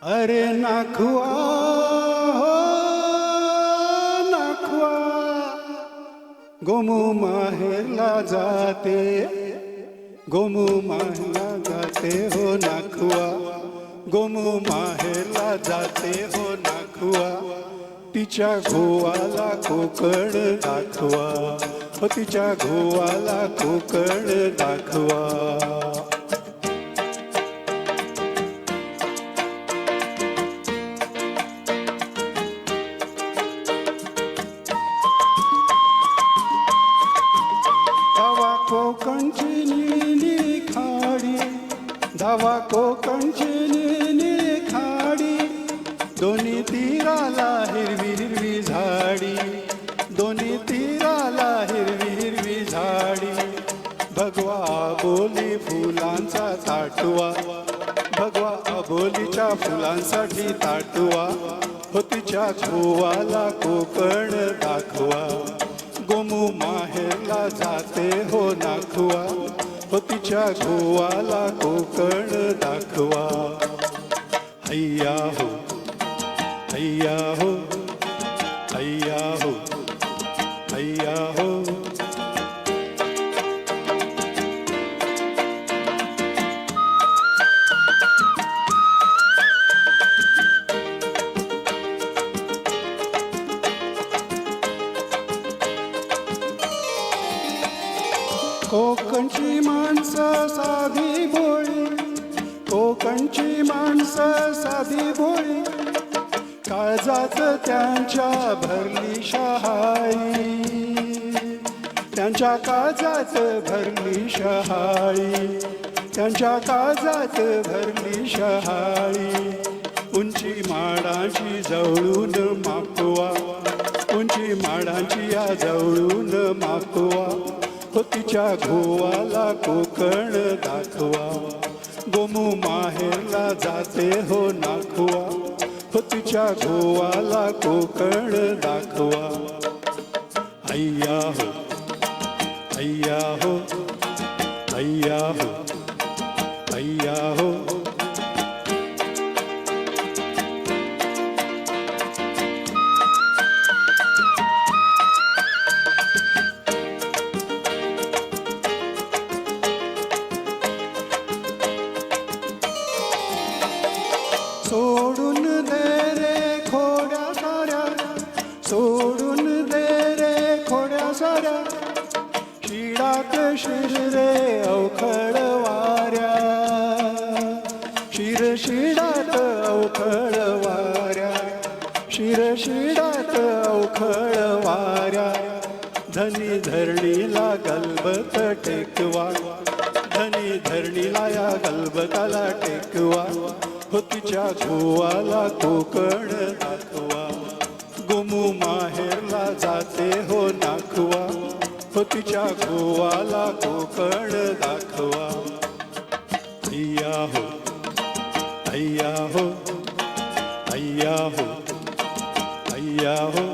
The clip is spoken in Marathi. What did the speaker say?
अरे नाखुआ हो नाखुआ, गोमू माहेरला जाते, गोमू माहेरला जाते हो नाखुआ, गोमू माहेरला जाते हो नाखुआ, तिच्या घोवाला कोकण दाखवा, हो तिच्या घोवाला कोकण दाखवा. धावा कोकणची नीली खाडी, धावा कोकणची नीली खाडी, दोन्ही तीराला हिरवी हिरवी झाडी, दोन्ही तीराला हिरवी हिरवी झाडी. भगवा आबोली फुलांचा ताटवा, भगवा आबोलीच्या फुलांसाठी ताटवा, हो तिच्या घोवाला कोकण दाखवा, गोमू माहेरला जाते हो नाखुआ, हो तिच्या घोवाला कोकण दाखवा. हैया हो हैया हो हैया हो हैया हो. कोकणची माणसं साधी भोळी, कोकणची माणसं साधी भोळी, काळजात त्यांच्या भरली शहाळी, त्यांच्या काळजात भरली शहाळी, त्यांच्या काळजात भरली शहाळी. उंची माडाची जवळून मापवा, उंची माडाची या जवळून मापवा, हो तिच्या घोवाला कोकण दाखवा, गोमू माहेरला जाते हो नाखुआ, हो तिच्या घोवाला कोकण दाखवा. हैया हो हैया हो हैया हो हैया हो. सोडून दे रे खोड्या साऱ्या, सोडून दे रे खोड्या साऱ्या, शिडात शिर रे अवखळ वाऱ्या, शिर शिडात अवखळ वाऱ्या, शिर शिडात अवखळ वाऱ्या. धनी धरणीला गलबत टेकवा, धनी धरणीला या गलबताला टेकवा, हो तिच्या घोवाला कोकण दाखवा, गोमू माहेरला जाते हो नाखुआ, हो तिच्या घोवाला कोकण दाखवा. हैया हो हैया हो हैया हो हैया हो.